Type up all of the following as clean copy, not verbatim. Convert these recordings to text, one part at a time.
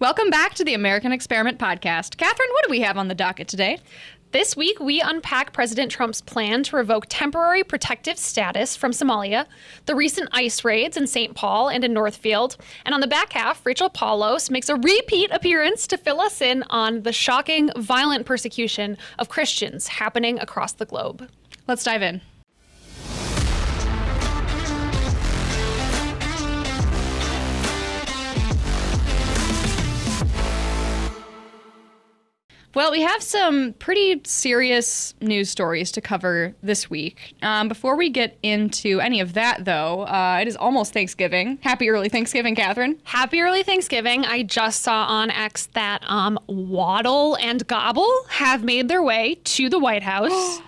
Welcome back to the American Experiment Podcast. Kathryn, what do we have on the docket today? This week, we unpack President Trump's plan to revoke temporary protective status from Somalia, the recent ICE raids in St. Paul and in Northfield, and on the back half, Rachel Paulose makes a repeat appearance to fill us in on the shocking, violent persecution of Christians happening across the globe. Let's dive in. Well, we have some pretty serious news stories to cover this week. Before we get into any of that, though, it is almost Thanksgiving. Happy early Thanksgiving, Kathryn. Happy early Thanksgiving. I just saw on X that Waddle and Gobble have made their way to the White House.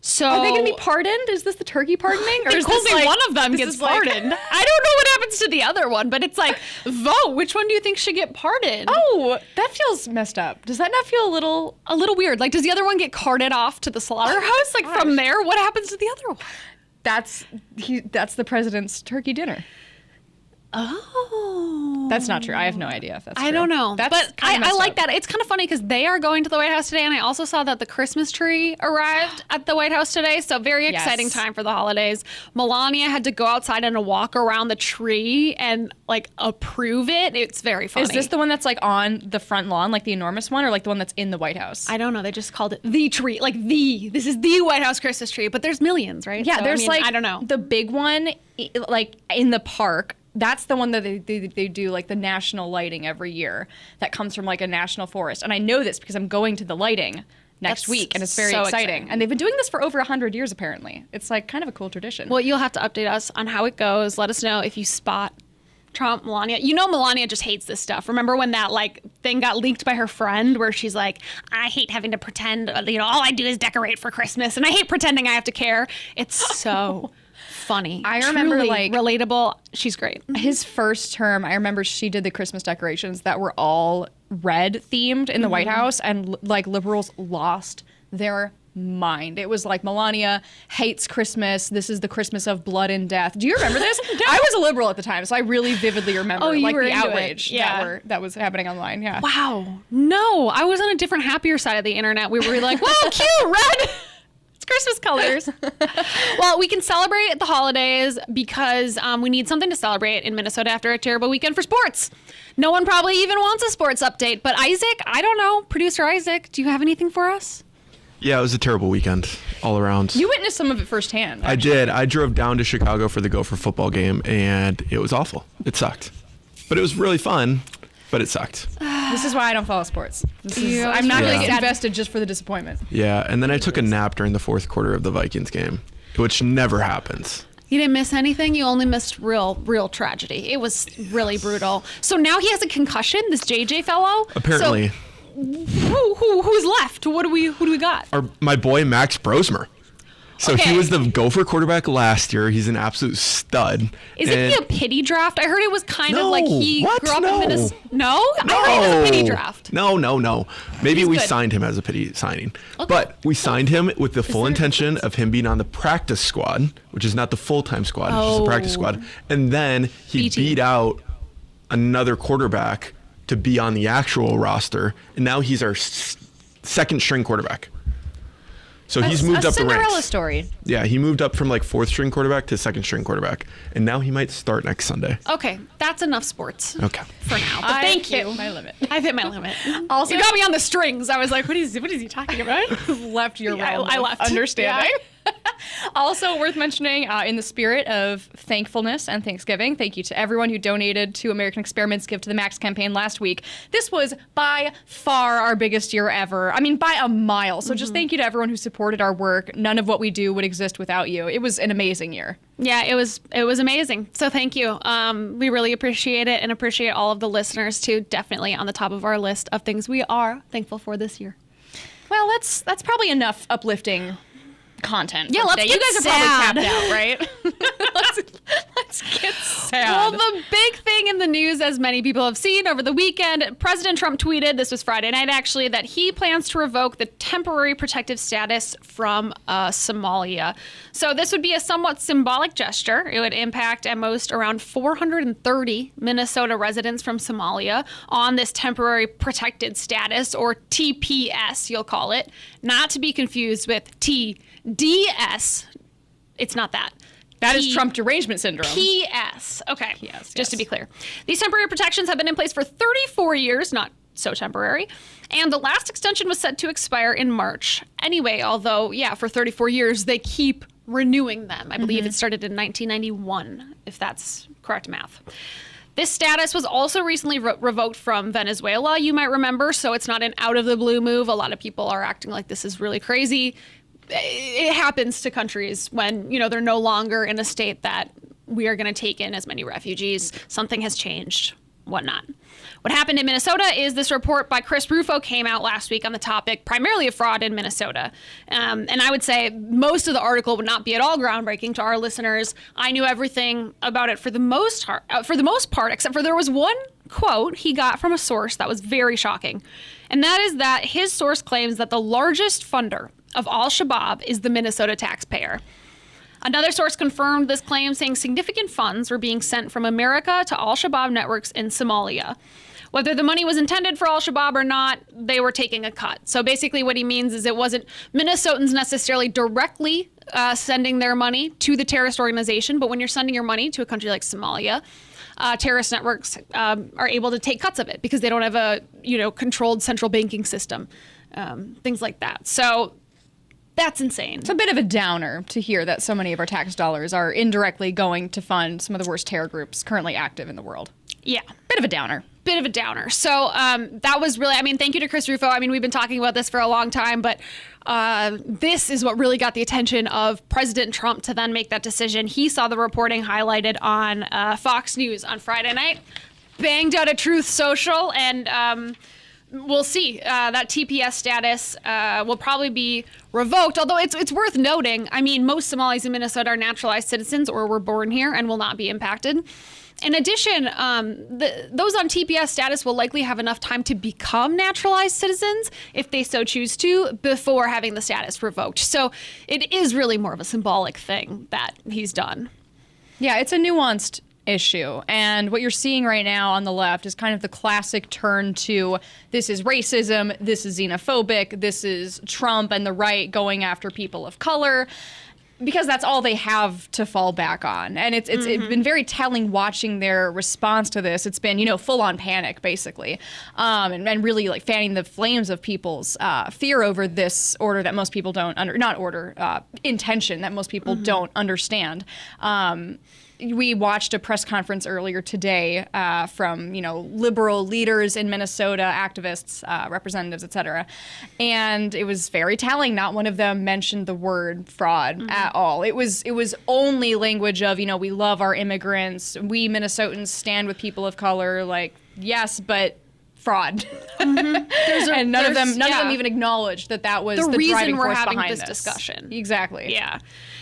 So are they going to be pardoned? Is this the turkey pardoning? Or is this like, one of them gets pardoned? Like... I don't know what happens to the other one, but it's like, vote. Which one do you think should get pardoned? Oh, that feels messed up. Does that not feel a little weird? Like, does the other one get carted off to the slaughterhouse? Like, from there, what happens to the other one? That's the president's turkey dinner. Oh. That's not true. I have no idea if that's true. I don't know. But I like that. It's kind of funny because they are going to the White House today, and I also saw that the Christmas tree arrived at the White House today, so very exciting time for the holidays. Melania had to go outside and walk around the tree and, like, approve it. It's very funny. Is this the one that's, like, on the front lawn, like the enormous one, or, like, the one that's in the White House? I don't know. They just called it the tree. Like, this is the White House Christmas tree, but there's millions, right? Yeah, so, I don't know. The big one, like, in the park. That's the one that they do, like, the national lighting every year that comes from, like, a national forest. And I know this because I'm going to the lighting next week, and it's very exciting. And they've been doing this for over 100 years, apparently. It's, like, kind of a cool tradition. Well, you'll have to update us on how it goes. Let us know if you spot Trump, Melania. You know Melania just hates this stuff. Remember when that, like, thing got leaked by her friend where she's like, I hate having to pretend, all I do is decorate for Christmas, and I hate pretending I have to care. It's so... funny. I remember, truly like, relatable. She's great. His first term, I remember she did the Christmas decorations that were all red themed in the White House, and like liberals lost their mind. It was like, Melania hates Christmas. This is the Christmas of blood and death. Do you remember this? No. I was a liberal at the time, so I really vividly remember like the outrage that was happening online. Yeah. Wow. No, I was on a different, happier side of the internet. We were like, whoa, cute, red. Christmas colors. Well, we can celebrate the holidays because we need something to celebrate in Minnesota after a terrible weekend for sports. No one probably even wants a sports update, but Isaac, I don't know, producer Isaac, do you have anything for us? Yeah, it was a terrible weekend all around. You witnessed some of it firsthand. I did. I drove down to Chicago for the Gopher football game, and it was awful. It sucked. But it was really fun, but it sucked. This is why I don't follow sports. I'm not going to get invested just for the disappointment. Yeah, and then I took a nap during the fourth quarter of the Vikings game, which never happens. You didn't miss anything? You only missed real tragedy. It was really brutal. So now he has a concussion, this JJ fellow? Apparently. So who's left? Who do we got? My boy Max Brosmer. So he was the Gopher quarterback last year. He's an absolute stud. Isn't he a pity draft? I heard it was kind of like he grew up in Minnesota. No? I heard it was a pity draft. No. Maybe we signed him as a pity signing. Okay. But we signed him with the full intention of him being on the practice squad, which is not the full-time squad, it's just the practice squad. And then he beat out another quarterback to be on the actual roster. And now he's our second string quarterback. So he's moved up the ranks. Cinderella story. Yeah, he moved up from like fourth string quarterback to second string quarterback, and now he might start next Sunday. Okay, that's enough sports. Okay. For now, but thank you. I've hit my limit. I've hit my limit. Also, you got me on the strings. I was like, what is he talking about? Left your realm. I left. Understanding. Yeah. Also worth mentioning, in the spirit of thankfulness and Thanksgiving, thank you to everyone who donated to American Experiments Give to the Max campaign last week. This was by far our biggest year ever. I mean, by a mile. So just thank you to everyone who supported our work. None of what we do would exist without you. It was an amazing year. Yeah, it was amazing. So thank you. We really appreciate it and appreciate all of the listeners too. Definitely on the top of our list of things we are thankful for this year. Well, that's probably enough uplifting content. Yeah, for let's today. get You guys sad. are probably tapped out, right? let's get sad. Well, the big thing in the news, as many people have seen over the weekend, President Trump tweeted, this was Friday night actually, that he plans to revoke the temporary protective status from Somalia. So this would be a somewhat symbolic gesture. It would impact at most around 430 Minnesota residents from Somalia on this temporary protected status, or TPS, you'll call it, not to be confused with TDS. It's not that. That is Trump derangement syndrome. PS. Okay. PS, Just to be clear. These temporary protections have been in place for 34 years, not so temporary. And the last extension was set to expire in March. Anyway, although, yeah, for 34 years, they keep renewing them. I believe it started in 1991, if that's correct math. This status was also recently revoked from Venezuela, you might remember, so it's not an out-of-the-blue move. A lot of people are acting like this is really crazy. It happens to countries when, they're no longer in a state that we are going to take in as many refugees. Something has changed, whatnot. What happened in Minnesota is this report by Chris Rufo came out last week on the topic, primarily of fraud in Minnesota. And I would say most of the article would not be at all groundbreaking to our listeners. I knew everything about it for the most part, except for there was one quote he got from a source that was very shocking. And that is that his source claims that the largest funder of Al-Shabaab is the Minnesota taxpayer. Another source confirmed this claim, saying significant funds were being sent from America to Al-Shabaab networks in Somalia. Whether the money was intended for Al-Shabaab or not, they were taking a cut. So basically what he means is it wasn't Minnesotans necessarily directly sending their money to the terrorist organization, but when you're sending your money to a country like Somalia, terrorist networks are able to take cuts of it because they don't have a controlled central banking system, things like that. So that's insane. It's a bit of a downer to hear that so many of our tax dollars are indirectly going to fund some of the worst terror groups currently active in the world. Yeah. Bit of a downer. So that was really, thank you to Chris Rufo. We've been talking about this for a long time, but this is what really got the attention of President Trump to then make that decision. He saw the reporting highlighted on Fox News on Friday night, banged out a Truth Social, and we'll see. That TPS status will probably be revoked, although it's worth noting, most Somalis in Minnesota are naturalized citizens or were born here and will not be impacted. In addition, those on TPS status will likely have enough time to become naturalized citizens if they so choose to before having the status revoked. So it is really more of a symbolic thing that he's done. Yeah, it's a nuanced issue. And what you're seeing right now on the left is kind of the classic turn to this is racism, this is xenophobic, this is Trump and the right going after people of color, because that's all they have to fall back on. And it's been very telling watching their response to this. It's been, full on panic, basically. And really like fanning the flames of people's fear over this order that most people don't intention that most people don't understand. We watched a press conference earlier today from, liberal leaders in Minnesota, activists, representatives, et cetera. And it was very telling. Not one of them mentioned the word fraud at all. It was only language of, we love our immigrants. We Minnesotans stand with people of color. Like, yes, but fraud. And none of them even acknowledged that was the reason driving we're force having behind this discussion. Exactly. Yeah.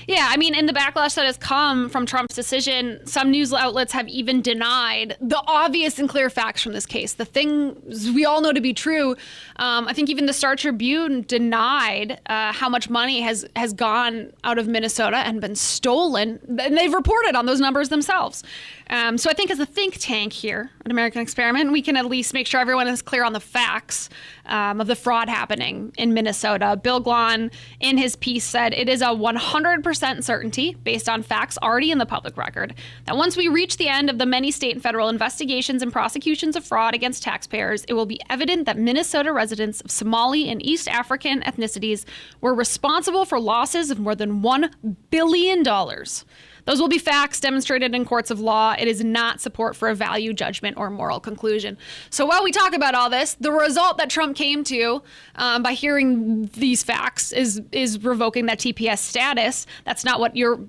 Yeah, in the backlash that has come from Trump's decision, some news outlets have even denied the obvious and clear facts from this case. The things we all know to be true. I think even the Star Tribune denied how much money has gone out of Minnesota and been stolen. And they've reported on those numbers themselves. So I think as a think tank here at American Experiment, we can at least make sure everyone is clear on the facts of the fraud happening in Minnesota. Bill Glahn, in his piece, said it is a 100% certainty, based on facts already in the public record, that once we reach the end of the many state and federal investigations and prosecutions of fraud against taxpayers, it will be evident that Minnesota residents of Somali and East African ethnicities were responsible for losses of more than $1 billion. Those will be facts demonstrated in courts of law. It is not support for a value judgment or moral conclusion. So while we talk about all this, the result that Trump came to by hearing these facts is revoking that TPS status. That's not what your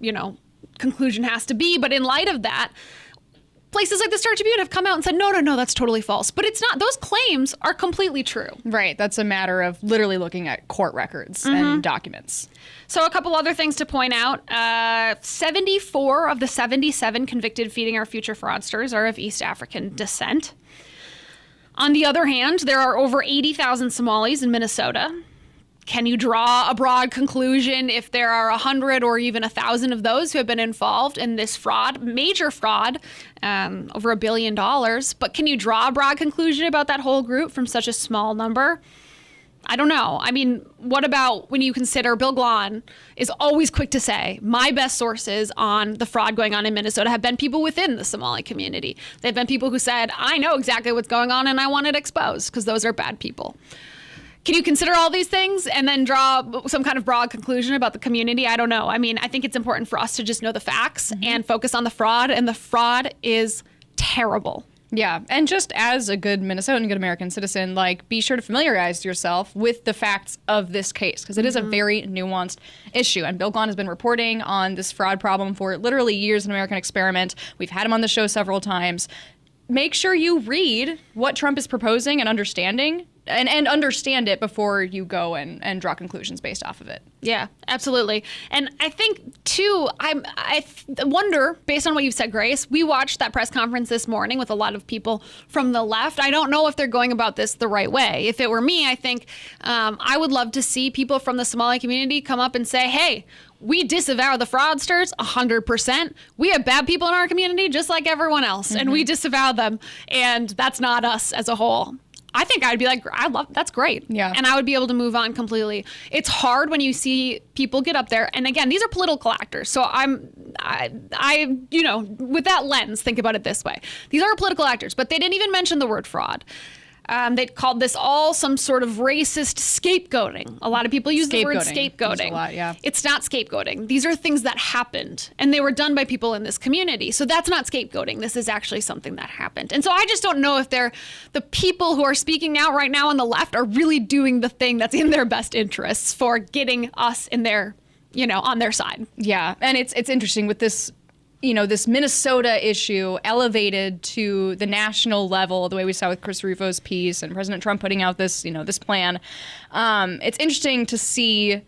conclusion has to be. But in light of that, places like the Star Tribune have come out and said, no, that's totally false. But it's not. Those claims are completely true. Right. That's a matter of literally looking at court records and documents. So a couple other things to point out. 74 of the 77 convicted Feeding Our Future fraudsters are of East African descent. On the other hand, there are over 80,000 Somalis in Minnesota. Can you draw a broad conclusion if there are 100 or even 1,000 of those who have been involved in this fraud, major fraud, over $1 billion? But can you draw a broad conclusion about that whole group from such a small number? I don't know. I mean, what about when you consider Bill Glahn is always quick to say, my best sources on the fraud going on in Minnesota have been people within the Somali community. They've been people who said, I know exactly what's going on and I want it exposed because those are bad people. Can you consider all these things and then draw some kind of broad conclusion about the community? I don't know. I mean, I think it's important for us to just know the facts and focus on the fraud, and the fraud is terrible. Yeah. And just as a good Minnesotan, good American citizen, like, be sure to familiarize yourself with the facts of this case, because it is a very nuanced issue. And Bill Glahn has been reporting on this fraud problem for literally years in American Experiment. We've had him on the show several times. Make sure you read what Trump is proposing and understanding, and understand it before you go and draw conclusions based off of it. Yeah, absolutely. And I think, too, I wonder, based on what you've said, Grace, we watched that press conference this morning with a lot of people from the left. I don't know if they're going about this the right way. If it were me, I think I would love to see people from the Somali community come up and say, hey, we disavow the fraudsters 100%. We have bad people in our community just like everyone else, and we disavow them. And that's not us as a whole. I think I'd be like, that's great. Yeah. And I would be able to move on completely. It's hard when you see people get up there. And again, these are political actors. So I with that lens, think about it this way. These are political actors, but they didn't even mention the word fraud. They called this all some sort of racist scapegoating. A lot of people use the word scapegoating. A lot, yeah. It's not scapegoating. These are things that happened, and they were done by people in this community. So that's not scapegoating. This is actually something that happened. And so I just don't know if the people who are speaking out right now on the left are really doing the thing that's in their best interests for getting us in their, on their side. Yeah, and it's interesting with this. This Minnesota issue elevated to the national level, the way we saw with Chris Rufo's piece and President Trump putting out this, this plan. It's interesting to see,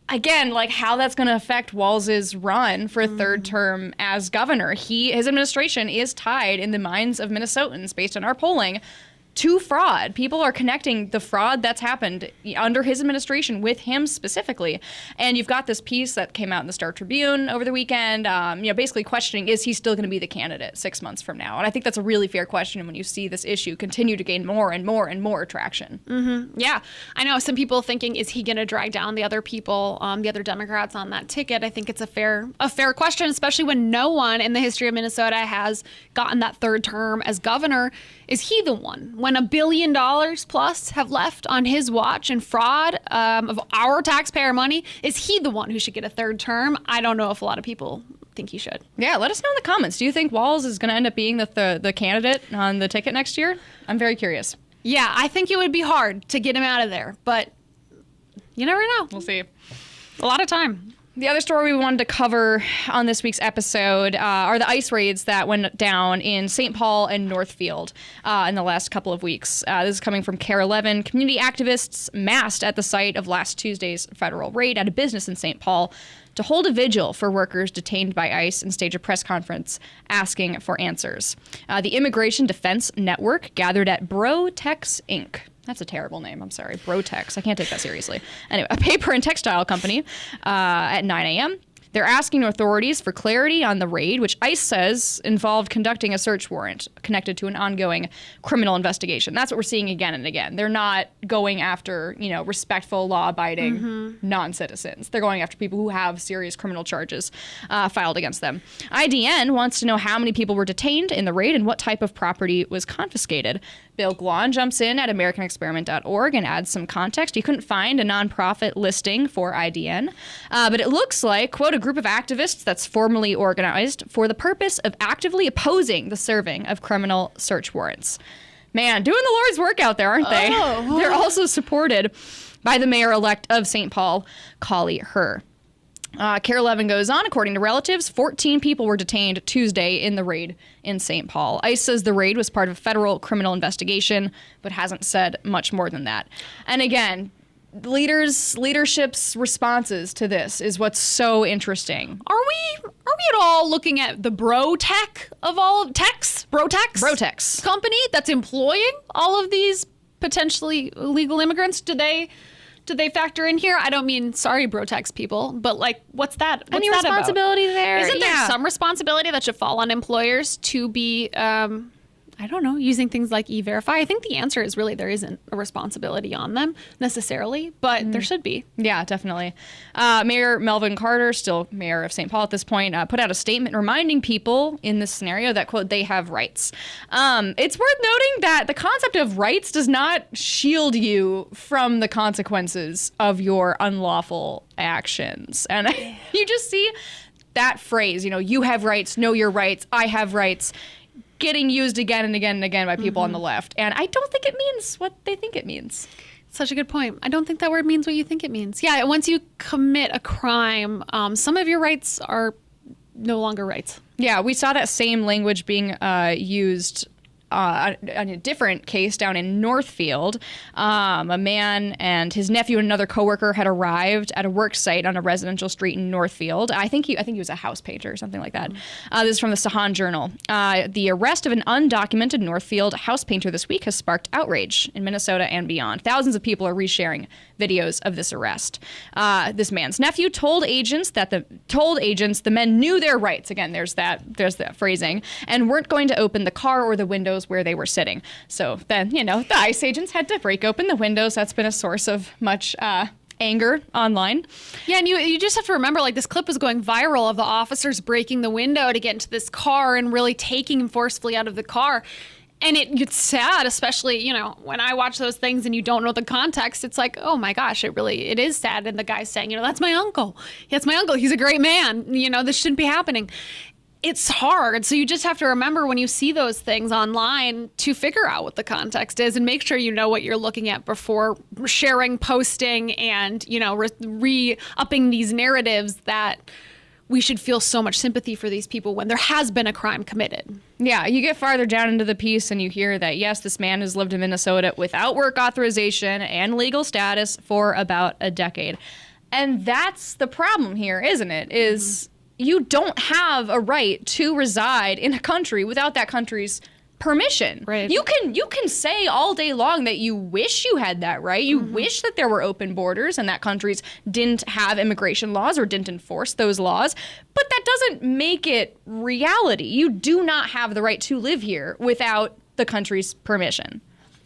again, like how that's going to affect Walz's run for a third term as governor. His administration is tied in the minds of Minnesotans, based on our polling, to fraud. People are connecting the fraud that's happened under his administration with him specifically. And you've got this piece that came out in the Star Tribune over the weekend, basically questioning, is he still going to be the candidate 6 months from now? And I think that's a really fair question when you see this issue continue to gain more and more and more traction. Mm-hmm. Yeah. I know some people thinking, is he going to drag down the other people, the other Democrats on that ticket? I think it's a fair question, especially when no one in the history of Minnesota has gotten that third term as governor. Is he the one? When $1 billion plus have left on his watch in fraud of our taxpayer money, is he the one who should get a third term? I don't know if a lot of people think he should. Yeah, let us know in the comments. Do you think Walz is going to end up being the candidate on the ticket next year? I'm very curious. Yeah, I think it would be hard to get him out of there, but you never know. We'll see. A lot of time. The other story we wanted to cover on this week's episode are the ICE raids that went down in St. Paul and Northfield in the last couple of weeks. This is coming from KARE 11. Community activists massed at the site of last Tuesday's federal raid at a business in St. Paul to hold a vigil for workers detained by ICE and stage a press conference asking for answers. The Immigration Defense Network gathered at Brotex Inc. That's a terrible name. I'm sorry. Brotex. I can't take that seriously. Anyway, a paper and textile company at 9 a.m. They're asking authorities for clarity on the raid, which ICE says involved conducting a search warrant connected to an ongoing criminal investigation. That's what we're seeing again and again. They're not going after, respectful, law-abiding non-citizens. They're going after people who have serious criminal charges filed against them. IDN wants to know how many people were detained in the raid and what type of property was confiscated. Bill Glahn jumps in at AmericanExperiment.org and adds some context. He couldn't find a nonprofit listing for IDN, but it looks like, quote, a group of activists that's formally organized for the purpose of actively opposing the serving of criminal search warrants. Man, doing the Lord's work out there, aren't they? They're also supported by the mayor-elect of St. Paul, Collie Herr. Care 11 goes on. According to relatives, 14 people were detained Tuesday in the raid in St. Paul. ICE says the raid was part of a federal criminal investigation, but hasn't said much more than that. And again, leadership's responses to this is what's so interesting. Are we at all looking at the bro tech of all techs? Brotex company that's employing all of these potentially illegal immigrants? Do they factor in here? I don't mean sorry Brotex people, but like what's that? What's Any that responsibility about? there? Isn't there some responsibility that should fall on employers to be I don't know, using things like E-Verify? I think the answer is really there isn't a responsibility on them necessarily, but there should be. Yeah, definitely. Mayor Melvin Carter, still mayor of St. Paul at this point, put out a statement reminding people in this scenario that, quote, they have rights. It's worth noting that the concept of rights does not shield you from the consequences of your unlawful actions. And you just see that phrase, you have rights, know your rights, I have rights, getting used again and again and again by people on the left. And I don't think it means what they think it means. Such a good point. I don't think that word means what you think it means. Yeah, once you commit a crime, some of your rights are no longer rights. Yeah, we saw that same language being used in a different case down in Northfield. A man and his nephew and another coworker had arrived at a work site on a residential street in Northfield. I think he was a house painter or something like that. This is from the Sahan Journal. The arrest of an undocumented Northfield house painter this week has sparked outrage in Minnesota and beyond. Thousands of people are resharing videos of this arrest. This man's nephew told agents the men knew their rights. Again, there's that phrasing, and weren't going to open the car or the windows where they were sitting. So then, the ICE agents had to break open the windows. That's been a source of much anger online. Yeah, and you just have to remember, like, this clip was going viral of the officers breaking the window to get into this car and really taking him forcefully out of the car. And it's sad, especially, when I watch those things and you don't know the context, it's like, oh my gosh, it is sad. And the guy's saying, that's my uncle. That's my uncle. He's a great man. This shouldn't be happening. It's hard. So you just have to remember when you see those things online to figure out what the context is and make sure you know what you're looking at before sharing, posting, and, re-upping these narratives that we should feel so much sympathy for these people when there has been a crime committed. Yeah, you get farther down into the piece and you hear that, yes, this man has lived in Minnesota without work authorization and legal status for about a decade. And that's the problem here, isn't it? You don't have a right to reside in a country without that country's permission. Right. You can say all day long that you wish you had that right. You wish that there were open borders and that countries didn't have immigration laws or didn't enforce those laws, but that doesn't make it reality. You do not have the right to live here without the country's permission.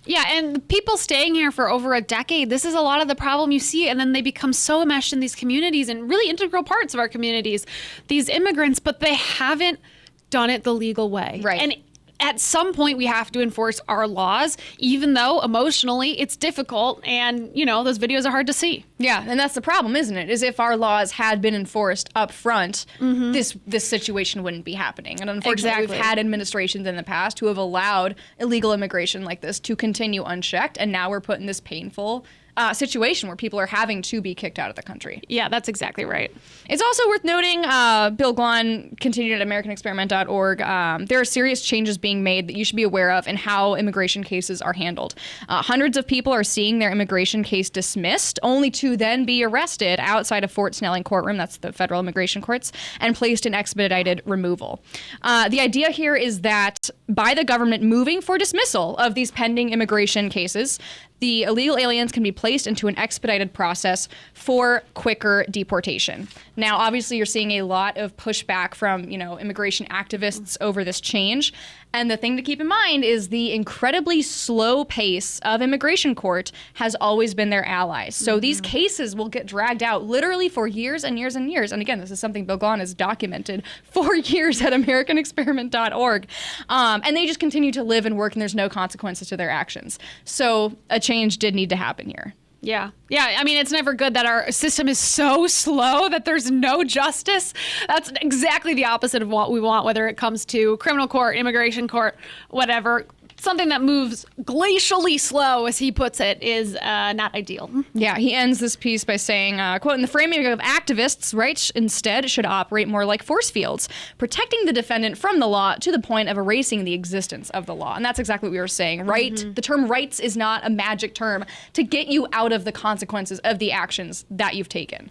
Yeah, and people staying here for over a decade, this is a lot of the problem you see, and then they become so enmeshed in these communities and really integral parts of our communities, these immigrants, but they haven't done it the legal way. Right. And at some point we have to enforce our laws, even though emotionally it's difficult and, those videos are hard to see. Yeah, and that's the problem, isn't it? Is if our laws had been enforced up front, this situation wouldn't be happening. And unfortunately, we've had administrations in the past who have allowed illegal immigration like this to continue unchecked, and now we're put in this painful situation where people are having to be kicked out of the country. Yeah, that's exactly right. It's also worth noting, Bill Glahn continued at AmericanExperiment.org. There are serious changes being made that you should be aware of in how immigration cases are handled. Hundreds of people are seeing their immigration case dismissed, only to then be arrested outside of Fort Snelling courtroom, that's the federal immigration courts, and placed in expedited removal. The idea here is that by the government moving for dismissal of these pending immigration cases, the illegal aliens can be placed into an expedited process for quicker deportation. Now, obviously, you're seeing a lot of pushback from, immigration activists over this change. And the thing to keep in mind is the incredibly slow pace of immigration court has always been their allies. So these cases will get dragged out literally for years and years and years. And again, this is something Bill Glahn has documented for years at AmericanExperiment.org. And they just continue to live and work, and there's no consequences to their actions. So a change did need to happen here. Yeah. I mean, it's never good that our system is so slow that there's no justice. That's exactly the opposite of what we want, whether it comes to criminal court, immigration court, whatever. something that moves glacially slow, as he puts it, is not ideal. Yeah, he ends this piece by saying, quote, in the framing of activists, rights instead should operate more like force fields, protecting the defendant from the law to the point of erasing the existence of the law. And that's exactly what we were saying, right? The term rights is not a magic term to get you out of the consequences of the actions that you've taken.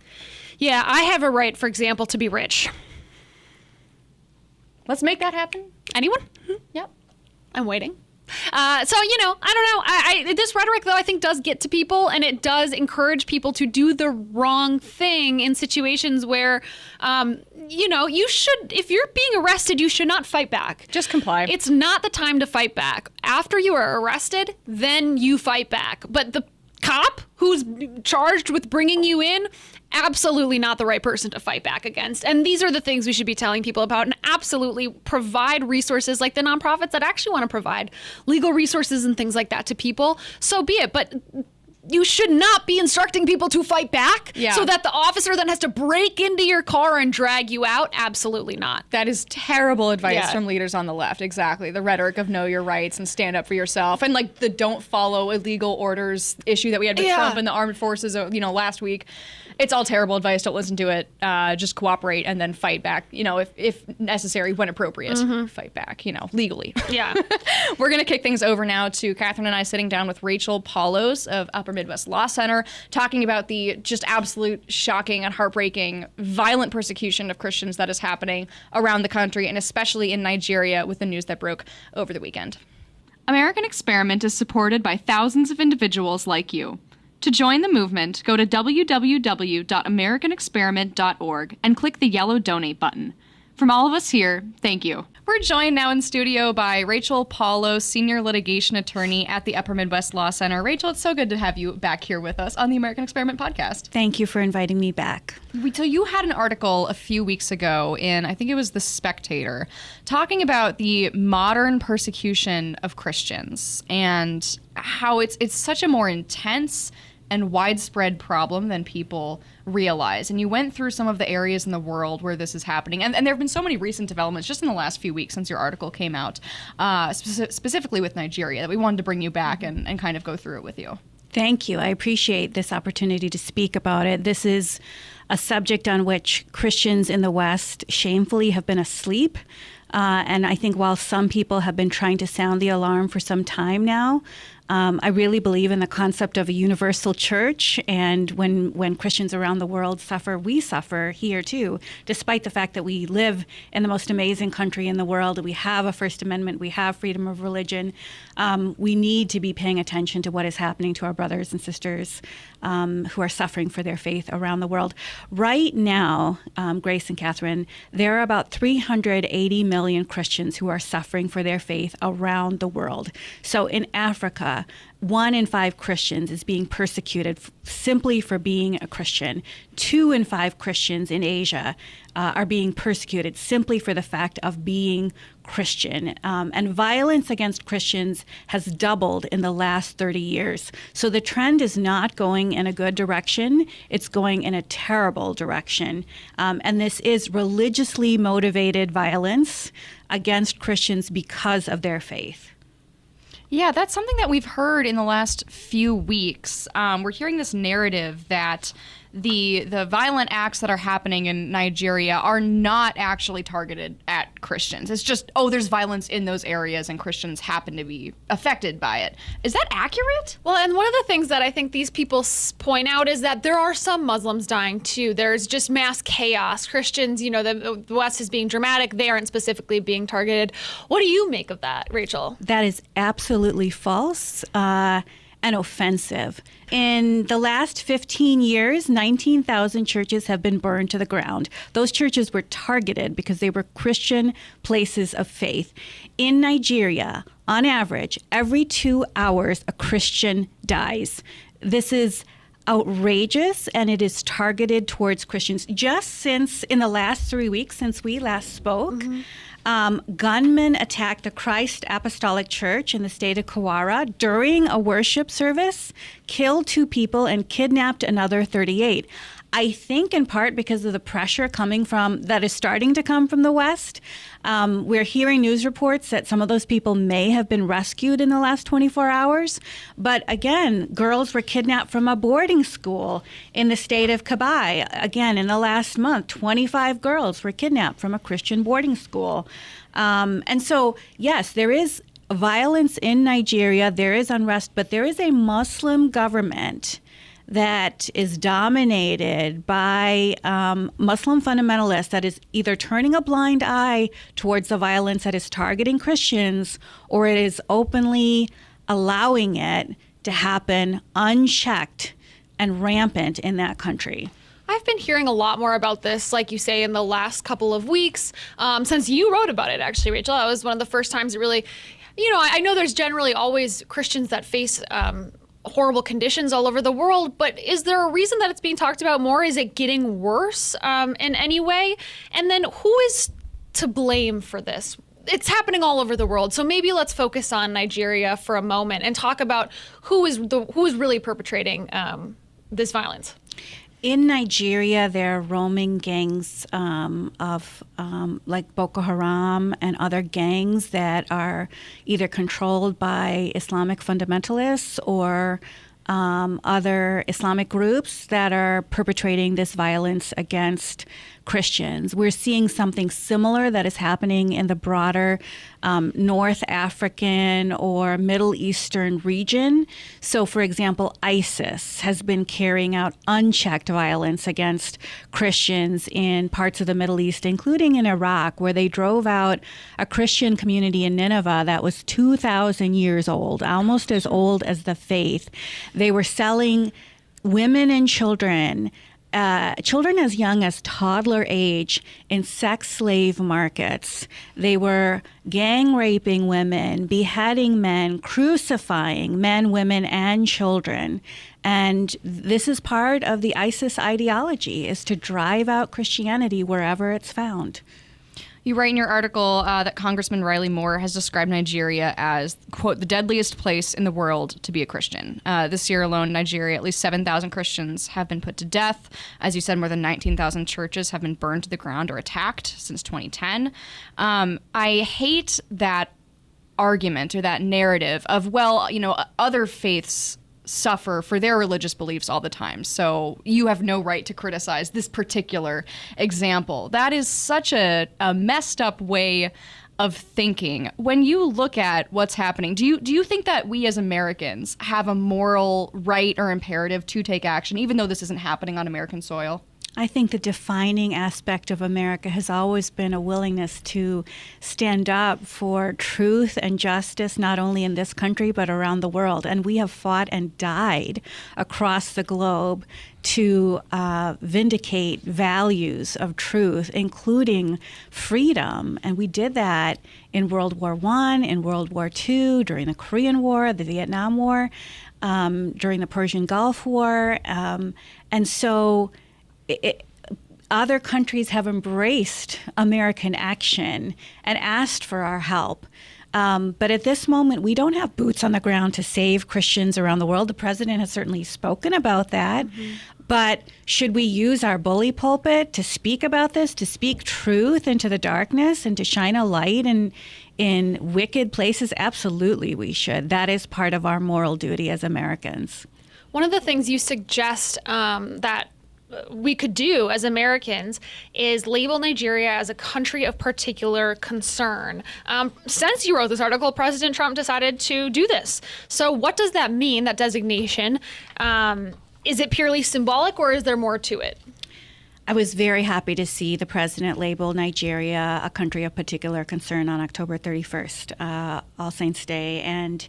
Yeah, I have a right, for example, to be rich. Let's make that happen. Anyone? Yep. I'm waiting. So, you know, I don't know. This rhetoric, though, I think does get to people, and it does encourage people to do the wrong thing in situations where, you know, you should, if you're being arrested, you should not fight back. Just comply. It's not the time to fight back. After you are arrested, then you fight back. But the cop who's charged with bringing you in, absolutely not the right person to fight back against. And these are the things we should be telling people about, and absolutely provide resources like the nonprofits that actually want to provide legal resources and things like that to people. So be it. But you should not be instructing people to fight back so that the officer then has to break into your car and drag you out. Absolutely not. That is terrible advice from leaders on the left. Exactly. The rhetoric of know your rights and stand up for yourself. And like the don't follow illegal orders issue that we had with Trump and the armed forces, you know, last week. It's all terrible advice. Don't listen to it. Just cooperate and then fight back, you know, if necessary, when appropriate. Fight back, you know, legally. Yeah. We're going to kick things over now to Kathryn and I sitting down with Rachel Paulose of Upper Midwest Law Center, talking about the just absolute shocking and heartbreaking violent persecution of Christians that is happening around the country, and especially in Nigeria with the news that broke over the weekend. American Experiment is supported by thousands of individuals like you. To join the movement, go to www.americanexperiment.org and click the yellow donate button. From all of us here, thank you. We're joined now in studio by Rachel Paulose, senior litigation attorney at the Upper Midwest Law Center. Rachel, it's so good to have you back here with us on the American Experiment podcast. Thank you for inviting me back. So you had an article a few weeks ago in, I think it was The Spectator, talking about the modern persecution of Christians and how it's such a more intense and widespread problem than people realize. And you went through some of the areas in the world where this is happening. And there have been so many recent developments just in the last few weeks since your article came out, specifically with Nigeria, that we wanted to bring you back and kind of go through it with you. Thank you. I appreciate this opportunity to speak about it. This is a subject on which Christians in the West shamefully have been asleep. And I think while some people have been trying to sound the alarm for some time now, I really believe in the concept of a universal church, and when Christians around the world suffer, we suffer here too, despite the fact that we live in the most amazing country in the world, and we have a First Amendment, we have freedom of religion. We need to be paying attention to what is happening to our brothers and sisters who are suffering for their faith around the world. Right now, Grace and Kathryn, there are about 380 million Christians who are suffering for their faith around the world. So in Africa, 1 in 5 Christians is being persecuted simply for being a Christian. 2 in 5 Christians in Asia are being persecuted simply for the fact of being Christian. And violence against Christians has doubled in the last 30 years. So the trend is not going in a good direction. It's going in a terrible direction. And this is religiously motivated violence against Christians because of their faith. Yeah, that's something that we've heard in the last few weeks. We're hearing this narrative that the violent acts that are happening in Nigeria are not actually targeted at Christians. It's just, there's violence in those areas and Christians happen to be affected by it. Is that accurate? Well, and one of the things that I think these people point out is that there are some Muslims dying too. There's just mass chaos. Christians, you know, the West is being dramatic. They aren't specifically being targeted. What do you make of that, Rachel? That is absolutely false. And offensive. In the last 15 years, 19,000 churches have been burned to the ground. Those churches were targeted because they were Christian places of faith. In Nigeria, on average, every 2 hours, a Christian dies. This is outrageous, and it is targeted towards Christians. Just since in the last 3 weeks, since we last spoke, gunmen attacked the Christ Apostolic Church in the state of Kwara during a worship service, killed 2 people, and kidnapped another 38. I think in part because of the pressure that is starting to come from the West. We're hearing news reports that some of those people may have been rescued in the last 24 hours. But again, girls were kidnapped from a boarding school in the state of Kabai. Again, in the last month, 25 girls were kidnapped from a Christian boarding school. And so, yes, there is violence in Nigeria, there is unrest, but there is a Muslim government that is dominated by Muslim fundamentalists that is either turning a blind eye towards the violence that is targeting Christians, or it is openly allowing it to happen unchecked and rampant in that country. I've been hearing a lot more about this, like you say, in the last couple of weeks, since you wrote about it, actually, Rachel. That was one of the first times it really, I know there's generally always Christians that face horrible conditions all over the world, but is there a reason that it's being talked about more? Is it getting worse in any way? And then who is to blame for this? It's happening all over the world. So maybe let's focus on Nigeria for a moment and talk about who is really perpetrating this violence. In Nigeria, there are roaming gangs of like Boko Haram and other gangs that are either controlled by Islamic fundamentalists or other Islamic groups that are perpetrating this violence against Christians. We're seeing something similar that is happening in the broader North African or Middle Eastern region. So, for example, ISIS has been carrying out unchecked violence against Christians in parts of the Middle East, including in Iraq, where they drove out a Christian community in Nineveh that was 2,000 years old, almost as old as the faith. They were selling women and children as young as toddler age in sex slave markets. They were gang raping women, beheading men, crucifying men, women, and children. And this is part of the ISIS ideology, is to drive out Christianity wherever it's found. You write in your article that Congressman Riley Moore has described Nigeria as, quote, the deadliest place in the world to be a Christian. This year alone, Nigeria, at least 7,000 Christians have been put to death. As you said, more than 19,000 churches have been burned to the ground or attacked since 2010. I hate that argument or that narrative of, well, other faiths suffer for their religious beliefs all the time, so you have no right to criticize this particular example. That is such a messed up way of thinking. When you look at what's happening, do you think that we as Americans have a moral right or imperative to take action, even though this isn't happening on American soil? I think the defining aspect of America has always been a willingness to stand up for truth and justice, not only in this country, but around the world. And we have fought and died across the globe to vindicate values of truth, including freedom. And we did that in World War I, in World War II, during the Korean War, the Vietnam War, during the Persian Gulf War. And so other countries have embraced American action and asked for our help. But at this moment, we don't have boots on the ground to save Christians around the world. The president has certainly spoken about that. Mm-hmm. But should we use our bully pulpit to speak about this, to speak truth into the darkness and to shine a light in wicked places? Absolutely, we should. That is part of our moral duty as Americans. One of the things you suggest that we could do as Americans is label Nigeria as a country of particular concern. Since you wrote this article, President Trump decided to do this. So what does that mean, that designation? Is it purely symbolic, or is there more to it? I was very happy to see the president label Nigeria a country of particular concern on October 31st, All Saints Day. And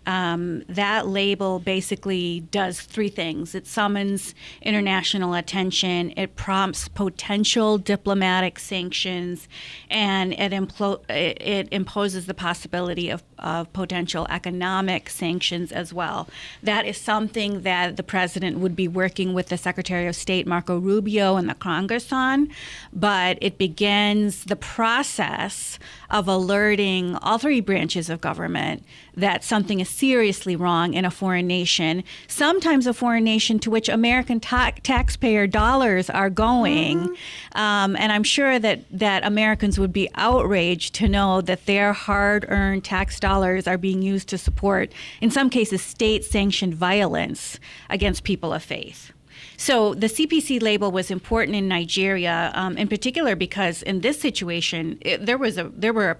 that label basically does three things. It summons international attention, it prompts potential diplomatic sanctions, and it imposes the possibility of potential economic sanctions as well. That is something that the president would be working with the Secretary of State, Marco Rubio, and the Congress on, but it begins the process of alerting all three branches of government that something is seriously wrong in a foreign nation, sometimes a foreign nation to which American taxpayer dollars are going. And I'm sure that Americans would be outraged to know that their hard-earned tax dollars are being used to support, in some cases, state-sanctioned violence against people of faith. So the CPC label was important in Nigeria, in particular because in this situation there were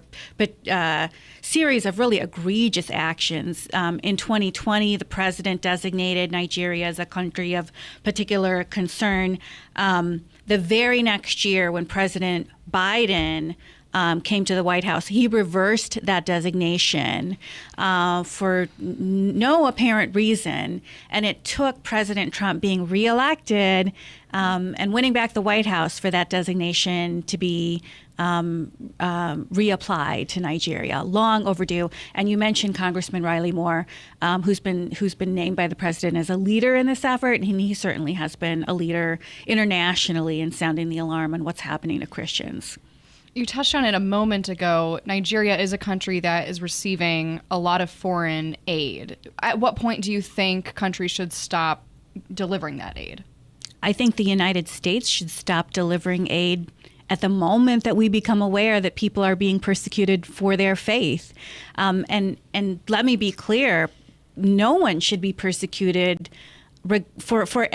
a series of really egregious actions. In 2020, the president designated Nigeria as a country of particular concern. The very next year, when President Biden came to the White House, he reversed that designation for no apparent reason. And it took President Trump being reelected and winning back the White House for that designation to be reapplied to Nigeria. Long overdue. And you mentioned Congressman Riley Moore, who's been named by the president as a leader in this effort, and he certainly has been a leader internationally in sounding the alarm on what's happening to Christians. You touched on it a moment ago. Nigeria is a country that is receiving a lot of foreign aid. At what point do you think countries should stop delivering that aid? I think the United States should stop delivering aid at the moment that we become aware that people are being persecuted for their faith. And let me be clear, no one should be persecuted for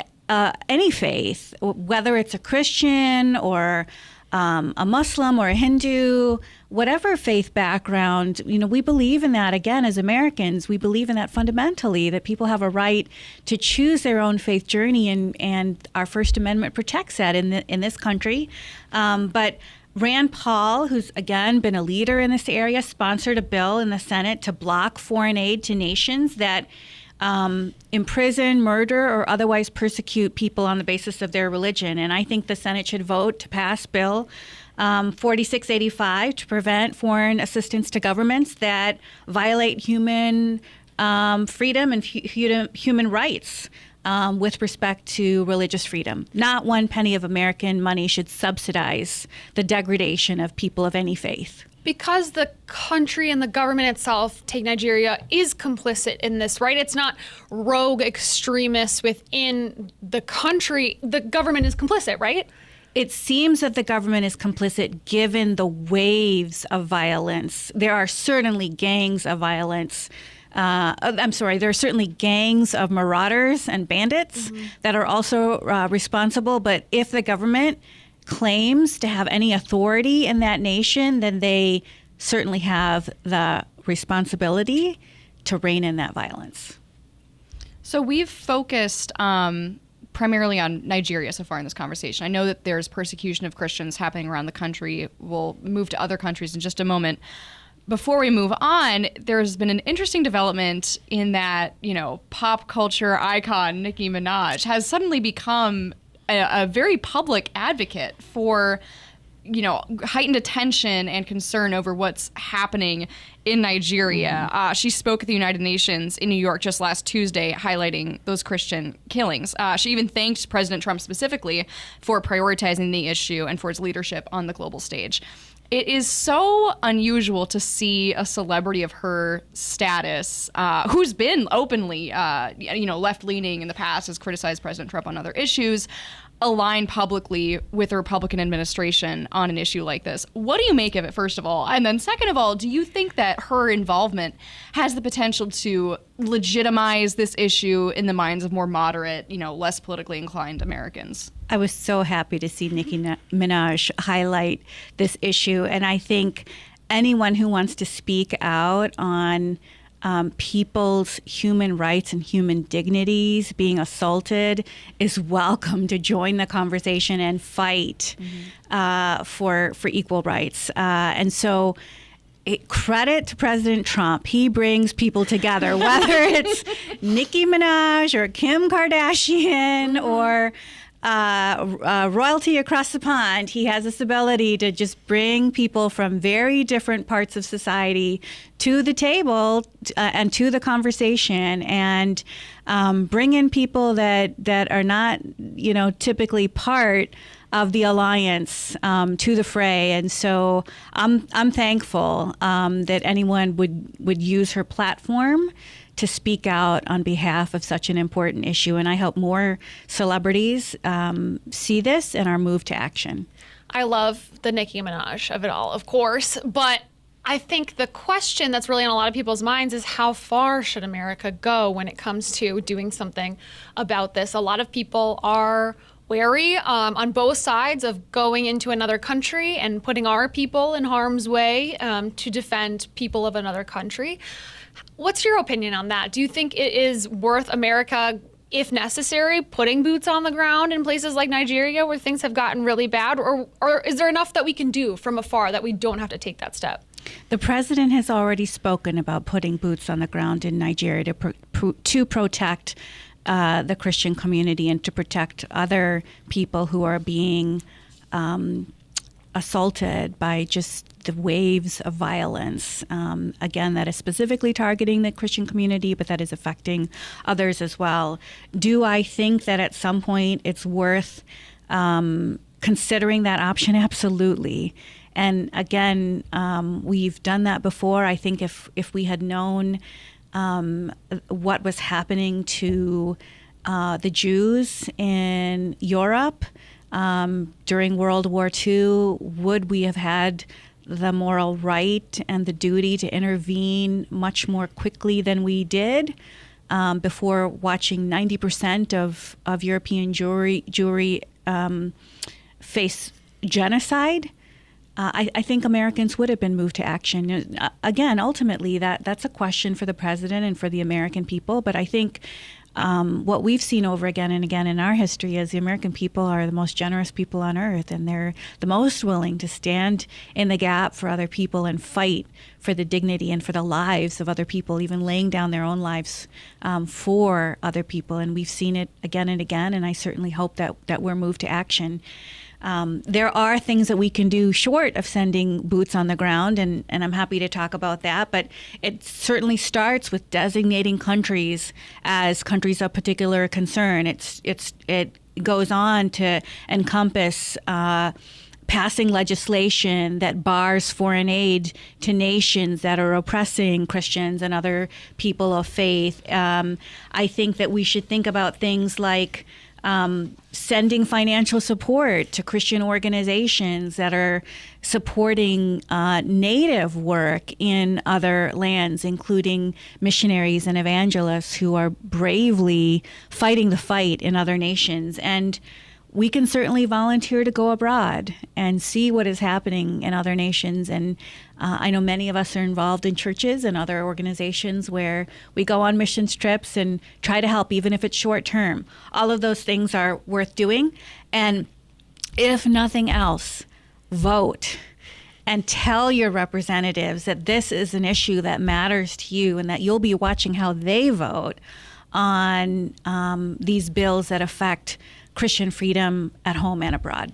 any faith, whether it's a Christian or a Muslim or a Hindu, whatever faith background. We believe in that. Again, as Americans, we believe in that fundamentally, that people have a right to choose their own faith journey, and our First Amendment protects that in this country. But Rand Paul, who's again been a leader in this area, sponsored a bill in the Senate to block foreign aid to nations that imprison, murder, or otherwise persecute people on the basis of their religion. And I think the Senate should vote to pass Bill 4685 to prevent foreign assistance to governments that violate human freedom and human rights with respect to religious freedom. Not one penny of American money should subsidize the degradation of people of any faith. Because the country and the government itself, take Nigeria, is complicit in this, right? It's not rogue extremists within the country. The government is complicit, right? It seems that the government is complicit given the waves of violence. There are certainly gangs of violence. There are certainly gangs of marauders and bandits that are also responsible. But if the government claims to have any authority in that nation, then they certainly have the responsibility to rein in that violence. So we've focused primarily on Nigeria so far in this conversation. I know that there's persecution of Christians happening around the country. We'll move to other countries in just a moment. Before we move on, there's been an interesting development in that, pop culture icon Nicki Minaj has suddenly become a very public advocate for, heightened attention and concern over what's happening in Nigeria. She spoke at the United Nations in New York just last Tuesday, highlighting those Christian killings. She even thanked President Trump specifically for prioritizing the issue and for his leadership on the global stage. It is so unusual to see a celebrity of her status, who's been openly, left-leaning in the past, has criticized President Trump on other issues, align publicly with the Republican administration on an issue like this. What do you make of it, first of all? And then second of all, do you think that her involvement has the potential to legitimize this issue in the minds of more moderate, less politically inclined Americans? I was so happy to see Nicki Minaj highlight this issue. And I think anyone who wants to speak out on people's human rights and human dignities being assaulted is welcome to join the conversation and fight for equal rights. And so credit to President Trump. He brings people together, whether it's Nicki Minaj or Kim Kardashian or royalty across the pond. He has this ability to just bring people from very different parts of society to the table and to the conversation, and bring in people that are not, typically part of the alliance to the fray. And so I'm thankful that anyone would use her platform to speak out on behalf of such an important issue. And I hope more celebrities see this and are moved to action. I love the Nicki Minaj of it all, of course, but I think the question that's really on a lot of people's minds is how far should America go when it comes to doing something about this? A lot of people are wary on both sides of going into another country and putting our people in harm's way to defend people of another country. What's your opinion on that? Do you think it is worth America, if necessary, putting boots on the ground in places like Nigeria where things have gotten really bad? Or is there enough that we can do from afar that we don't have to take that step? The president has already spoken about putting boots on the ground in Nigeria to protect the Christian community and to protect other people who are being assaulted by just the waves of violence. Again, that is specifically targeting the Christian community, but that is affecting others as well. Do I think that at some point it's worth considering that option? Absolutely. And again, we've done that before. I think if we had known what was happening to the Jews in Europe during World War II, would we have had the moral right and the duty to intervene much more quickly than we did before watching 90% of European Jewry face genocide? I think Americans would have been moved to action. Again, ultimately, that's a question for the president and for the American people. But I think what we've seen over again and again in our history is the American people are the most generous people on earth, and they're the most willing to stand in the gap for other people and fight for the dignity and for the lives of other people, even laying down their own lives for other people. And we've seen it again and again, and I certainly hope that we're moved to action. There are things that we can do short of sending boots on the ground, and I'm happy to talk about that. But it certainly starts with designating countries as countries of particular concern. It goes on to encompass passing legislation that bars foreign aid to nations that are oppressing Christians and other people of faith. I think that we should think about things like sending financial support to Christian organizations that are supporting native work in other lands, including missionaries and evangelists who are bravely fighting the fight in other nations. And we can certainly volunteer to go abroad and see what is happening in other nations. And I know many of us are involved in churches and other organizations where we go on missions trips and try to help, even if it's short term. All of those things are worth doing. And if nothing else, vote and tell your representatives that this is an issue that matters to you and that you'll be watching how they vote on these bills that affect Christian freedom at home and abroad.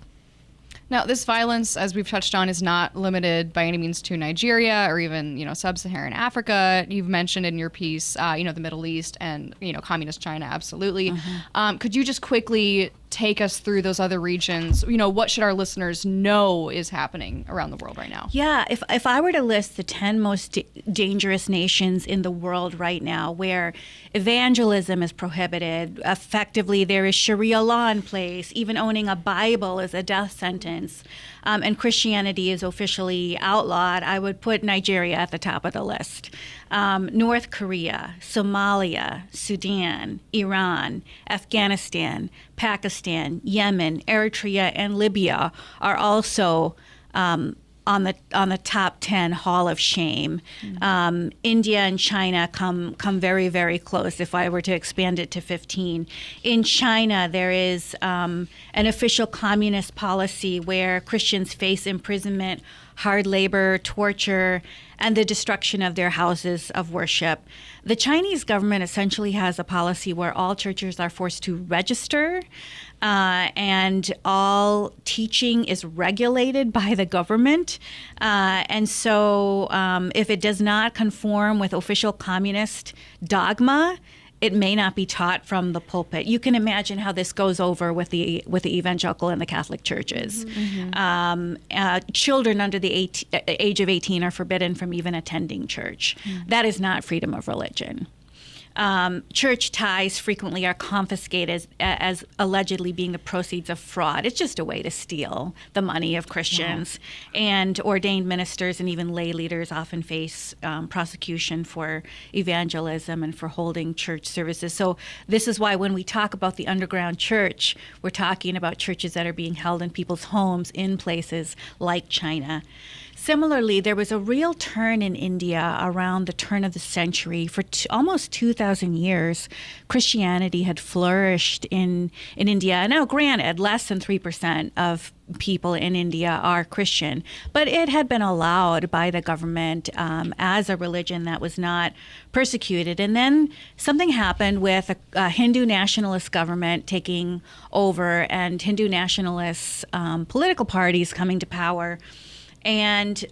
Now, this violence, as we've touched on, is not limited by any means to Nigeria or even, sub-Saharan Africa. You've mentioned in your piece, the Middle East and, communist China, absolutely. Mm-hmm. Could you just quickly take us through those other regions? What should our listeners know is happening around the world right now? Yeah, if I were to list the 10 most dangerous nations in the world right now where evangelism is prohibited, effectively there is Sharia law in place, even owning a Bible is a death sentence, and Christianity is officially outlawed, I would put Nigeria at the top of the list. North Korea, Somalia, Sudan, Iran, Afghanistan, Pakistan, Yemen, Eritrea, and Libya are also on the top 10 Hall of Shame. Mm-hmm. India and China come very, very close if I were to expand it to 15. In China, there is an official communist policy where Christians face imprisonment, hard labor, torture, and the destruction of their houses of worship. The Chinese government essentially has a policy where all churches are forced to register, and all teaching is regulated by the government. And so if it does not conform with official communist dogma, it may not be taught from the pulpit. You can imagine how this goes over with the evangelical and the Catholic churches. Children under the age of 18 are forbidden from even attending church. That is not freedom of religion. Church ties frequently are confiscated as allegedly being the proceeds of fraud. It's just a way to steal the money of Christians. And ordained ministers and even lay leaders often face prosecution for evangelism and for holding church services. So this is why when we talk about the underground church, we're talking about churches that are being held in people's homes in places like China. Similarly, there was a real turn in India around the turn of the century. For almost 2,000 years, Christianity had flourished in India. And now, granted, less than 3% of people in India are Christian, but it had been allowed by the government as a religion that was not persecuted. And then something happened with a Hindu nationalist government taking over and Hindu nationalist political parties coming to power. And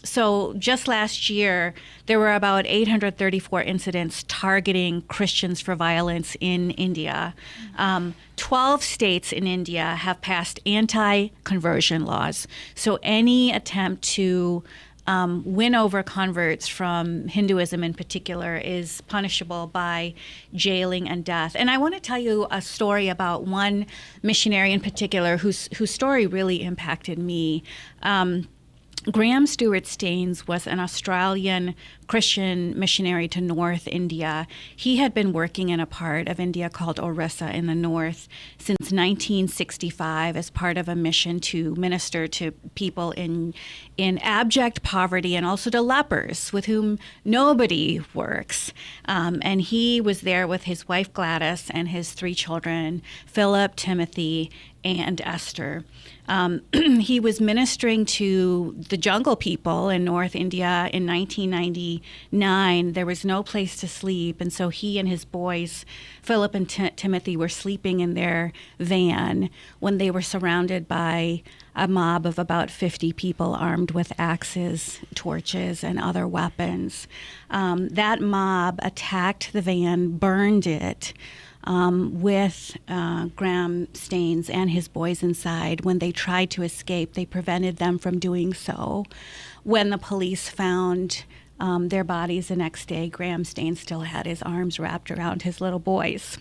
so just last year, there were about 834 incidents targeting Christians for violence in India. 12 states in India have passed anti-conversion laws. So any attempt to win over converts from Hinduism in particular is punishable by jailing and death. And I want to tell you a story about one missionary in particular whose story really impacted me. Graham Stewart Staines was an Australian Christian missionary to North India. He had been working in a part of India called Orissa in the north since 1965 as part of a mission to minister to people in abject poverty and also to lepers with whom nobody works. And he was there with his wife Gladys and his 3 children, Philip, Timothy, and Esther. He was ministering to the jungle people in North India in 1999. There was no place to sleep, and so he and his boys, Philip and Timothy, were sleeping in their van when they were surrounded by a mob of about 50 people armed with axes, torches, and other weapons. That mob attacked the van, burned it, with Graham Staines and his boys inside. When they tried to escape, they prevented them from doing so. When the police found their bodies the next day, Graham Staines still had his arms wrapped around his little boys.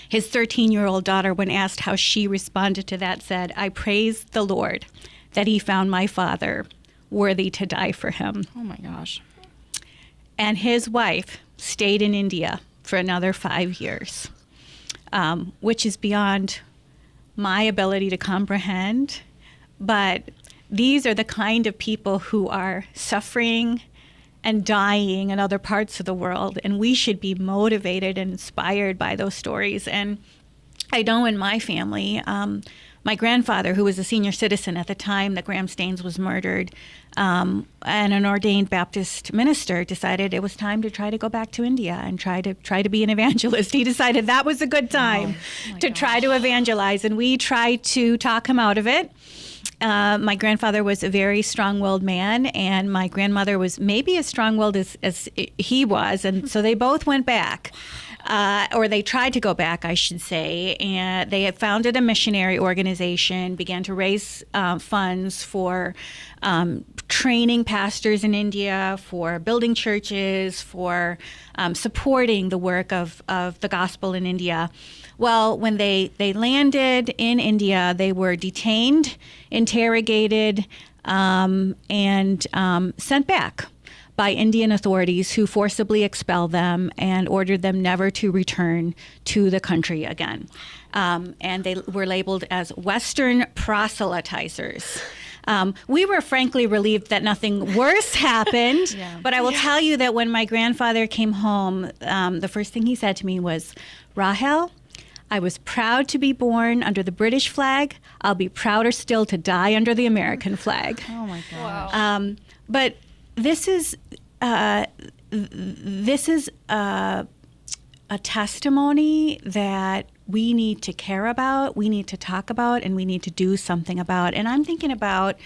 His 13-year-old daughter, when asked how she responded to that, said, "I praise the Lord that he found my father worthy to die for him." Oh my gosh. And his wife stayed in India for another 5 years, which is beyond my ability to comprehend. But these are the kind of people who are suffering and dying in other parts of the world, and we should be motivated and inspired by those stories. And I know in my family, my grandfather, who was a senior citizen at the time that Graham Staines was murdered, and an ordained Baptist minister, decided it was time to try to go back to India and try to be an evangelist. He decided that was a good time to try to evangelize, and we tried to talk him out of it. My grandfather was a very strong-willed man, and my grandmother was maybe as strong-willed as he was, and so they both went back. Or they tried to go back, I should say, and they had founded a missionary organization, began to raise funds for training pastors in India, for building churches, for supporting the work of the gospel in India. Well, when they landed in India, they were detained, interrogated, and sent back by Indian authorities, who forcibly expelled them and ordered them never to return to the country again. And they were labeled as Western proselytizers. We were frankly relieved that nothing worse happened, but I will tell you that when my grandfather came home, the first thing he said to me was, "Rahel, I was proud to be born under the British flag. I'll be prouder still to die under the American flag." Oh my gosh. Wow. But this is a testimony that we need to care about, we need to talk about, and we need to do something about. And I'm thinking about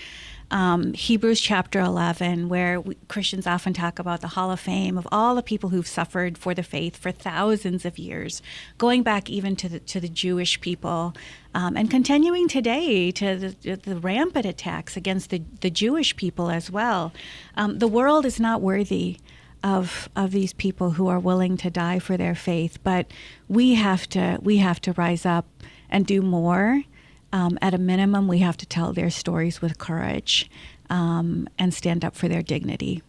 Hebrews chapter 11, where Christians often talk about the Hall of Fame of all the people who've suffered for the faith for thousands of years, going back even to the Jewish people, and continuing today to the rampant attacks against the Jewish people as well. The world is not worthy of these people who are willing to die for their faith, but we have to rise up and do more. At a minimum, we have to tell their stories with courage and stand up for their dignity.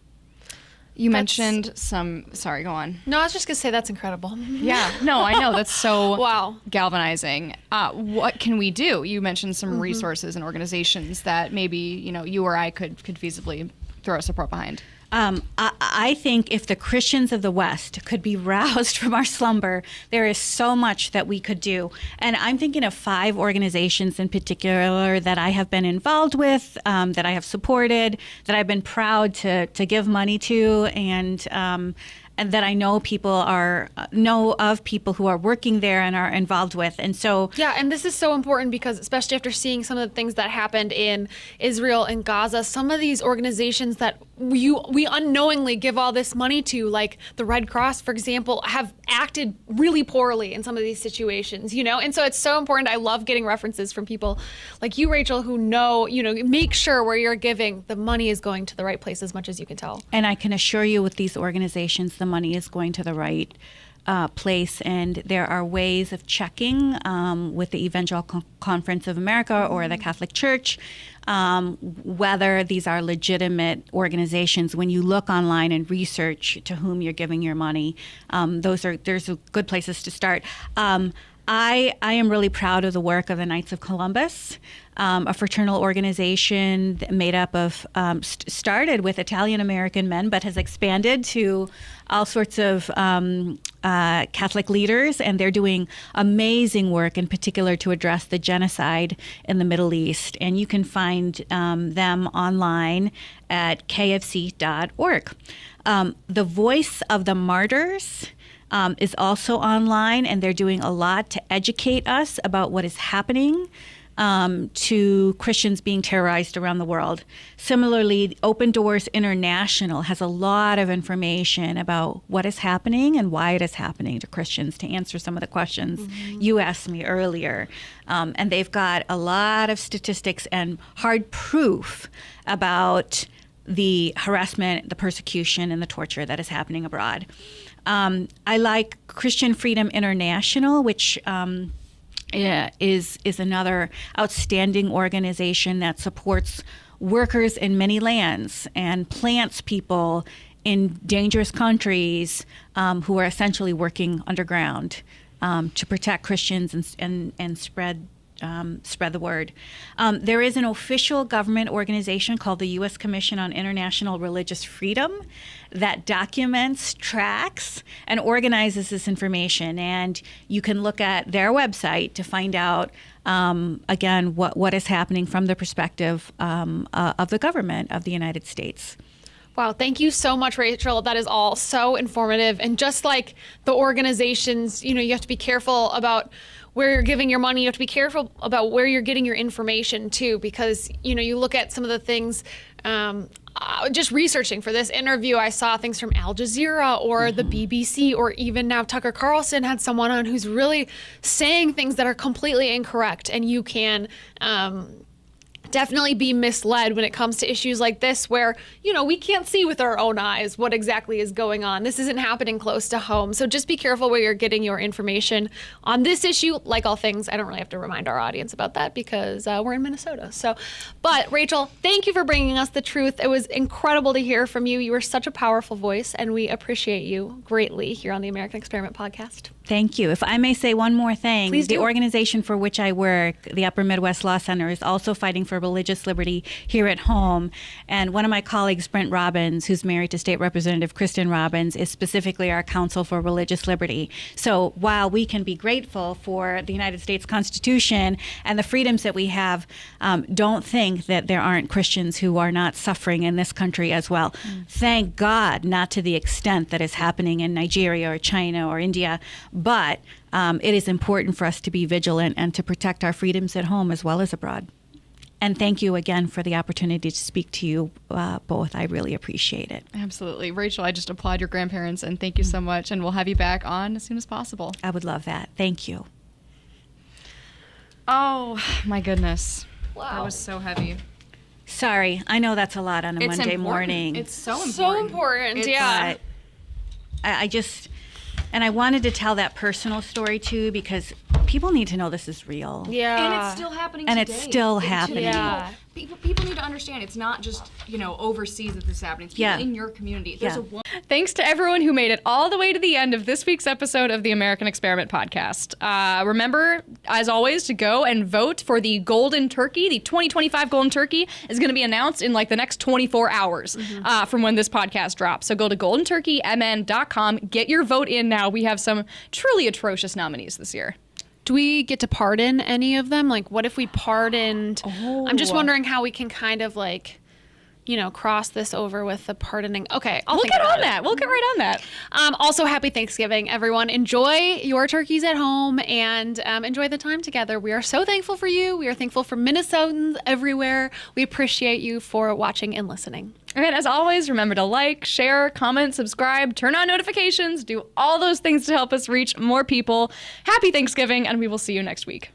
You mentioned some. Sorry, go on. No, I was just gonna say that's incredible. Yeah, no, I know that's so Wow. galvanizing. What can we do? You mentioned some resources and organizations that maybe you or I could feasibly throw support behind. I think if the Christians of the West could be roused from our slumber, there is so much that we could do. And I'm thinking of 5 organizations in particular that I have been involved with, that I have supported, that I've been proud to give money to, and that I know of people who are working there and are involved with. And so Yeah, and this is so important because especially after seeing some of the things that happened in Israel and Gaza, some of these organizations that we unknowingly give all this money to, like the Red Cross, for example, have acted really poorly in some of these situations, And so it's so important. I love getting references from people like you, Rachel, who know, make sure where you're giving, the money is going to the right place as much as you can tell. And I can assure you with these organizations, the money is going to the right place, and there are ways of checking with the Evangelical Conference of America or the Catholic Church whether these are legitimate organizations. When you look online and research to whom you're giving your money, there's good places to start. I am really proud of the work of the Knights of Columbus, a fraternal organization made up of, started with Italian-American men, but has expanded to all sorts of Catholic leaders, and they're doing amazing work, in particular to address the genocide in the Middle East. And you can find them online at kfc.org. The Voice of the Martyrs is also online, and they're doing a lot to educate us about what is happening to Christians being terrorized around the world. Similarly, Open Doors International has a lot of information about what is happening and why it is happening to Christians, to answer some of the questions you asked me earlier. And they've got a lot of statistics and hard proof about the harassment, the persecution, and the torture that is happening abroad. I like Christian Freedom International, which is another outstanding organization that supports workers in many lands and plants people in dangerous countries who are essentially working underground to protect Christians and spread the word. There is an official government organization called the U.S. Commission on International Religious Freedom that documents, tracks, and organizes this information. And you can look at their website to find out, again, what is happening from the perspective of the government of the United States. Wow, thank you so much, Rachel. That is all so informative. And just like the organizations, you have to be careful about where you're giving your money. You have to be careful about where you're getting your information too, because you look at some of the things. Just researching for this interview, I saw things from Al Jazeera or the BBC, or even now Tucker Carlson had someone on who's really saying things that are completely incorrect, and you can definitely be misled when it comes to issues like this where, we can't see with our own eyes what exactly is going on. This isn't happening close to home. So just be careful where you're getting your information on this issue. Like all things, I don't really have to remind our audience about that because we're in Minnesota. But Rachel, thank you for bringing us the truth. It was incredible to hear from you. You were such a powerful voice, and we appreciate you greatly here on the American Experiment podcast. Thank you. If I may say one more thing, Please do. The organization for which I work, the Upper Midwest Law Center, is also fighting for religious liberty here at home. And one of my colleagues, Brent Robbins, who's married to State Representative Kristen Robbins, is specifically our counsel for religious liberty. So while we can be grateful for the United States Constitution and the freedoms that we have, don't think that there aren't Christians who are not suffering in this country as well. Thank God, not to the extent that is happening in Nigeria or China or India, but it is important for us to be vigilant and to protect our freedoms at home as well as abroad. And thank you again for the opportunity to speak to you both. I really appreciate it. Absolutely. Rachel, I just applaud your grandparents and thank you so much. And we'll have you back on as soon as possible. I would love that. Thank you. Oh, my goodness. Wow. That was so heavy. Sorry. I know that's a lot on a Monday morning. It's so important. So important, yeah. But I just, and I wanted to tell that personal story too, because people need to know this is real. Yeah. And it's still happening And today. it's still happening. Yeah. People need to understand it's not just, overseas that this is happening. It's people in your community. There's a Thanks to everyone who made it all the way to the end of this week's episode of the American Experiment podcast. Remember, as always, to go and vote for the Golden Turkey. The 2025 Golden Turkey is going to be announced in the next 24 hours from when this podcast drops. So go to goldenturkeymn.com. Get your vote in now. We have some truly atrocious nominees this year. Do we get to pardon any of them? What if we pardoned? Oh. I'm just wondering how we can kind of cross this over with the pardoning. Okay, We'll get on that. We'll get right on that. Also, happy Thanksgiving, everyone. Enjoy your turkeys at home and enjoy the time together. We are so thankful for you. We are thankful for Minnesotans everywhere. We appreciate you for watching and listening. And as always, remember to like, share, comment, subscribe, turn on notifications, do all those things to help us reach more people. Happy Thanksgiving, and we will see you next week.